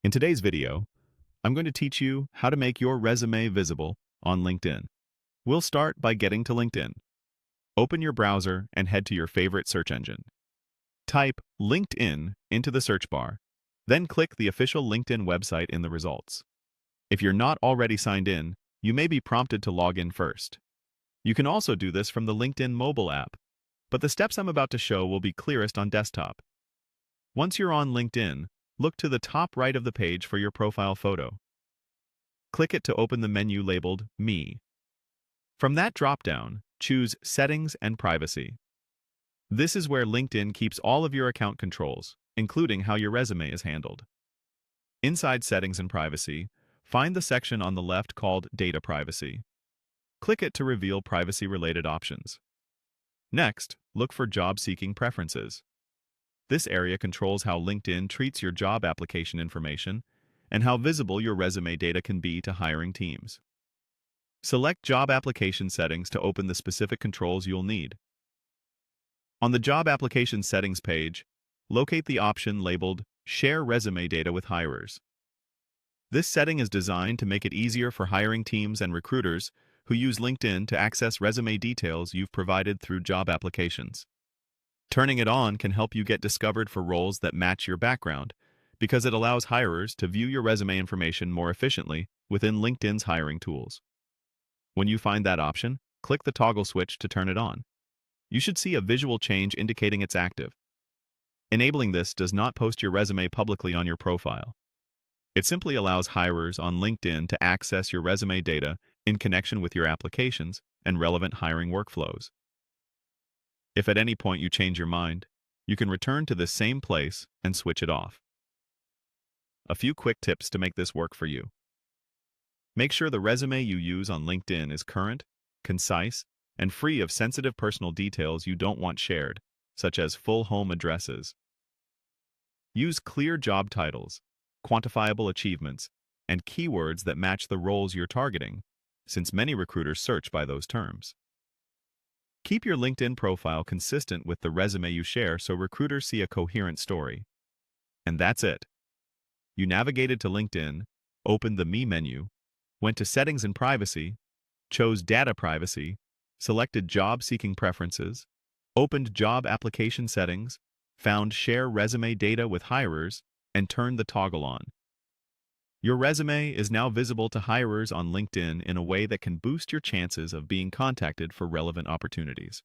In today's video, I'm going to teach you how to make your resume visible on LinkedIn. We'll start by getting to LinkedIn. Open your browser and head to your favorite search engine. Type LinkedIn into the search bar, then click the official LinkedIn website in the results. If you're not already signed in, you may be prompted to log in first. You can also do this from the LinkedIn mobile app, but the steps I'm about to show will be clearest on desktop. Once you're on LinkedIn, look to the top right of the page for your profile photo. Click it to open the menu labeled Me. From that drop-down, choose Settings and Privacy. This is where LinkedIn keeps all of your account controls, including how your resume is handled. Inside Settings and Privacy, find the section on the left called Data Privacy. Click it to reveal privacy-related options. Next, look for Job-Seeking Preferences. This area controls how LinkedIn treats your job application information and how visible your resume data can be to hiring teams. Select Job Application Settings to open the specific controls you'll need. On the Job Application Settings page, locate the option labeled Share Resume Data with Hirers. This setting is designed to make it easier for hiring teams and recruiters who use LinkedIn to access resume details you've provided through job applications. Turning it on can help you get discovered for roles that match your background, because it allows hirers to view your resume information more efficiently within LinkedIn's hiring tools. When you find that option, click the toggle switch to turn it on. You should see a visual change indicating it's active. Enabling this does not post your resume publicly on your profile. It simply allows hirers on LinkedIn to access your resume data in connection with your applications and relevant hiring workflows. If at any point you change your mind, you can return to this same place and switch it off. A few quick tips to make this work for you. Make sure the resume you use on LinkedIn is current, concise, and free of sensitive personal details you don't want shared, such as full home addresses. Use clear job titles, quantifiable achievements, and keywords that match the roles you're targeting, since many recruiters search by those terms. Keep your LinkedIn profile consistent with the resume you share so recruiters see a coherent story. And that's it. You navigated to LinkedIn, opened the Me menu, went to Settings and Privacy, chose Data Privacy, selected Job-Seeking Preferences, opened Job Application Settings, found Share Resume Data with Hirers, and turned the toggle on. Your resume is now visible to hirers on LinkedIn in a way that can boost your chances of being contacted for relevant opportunities.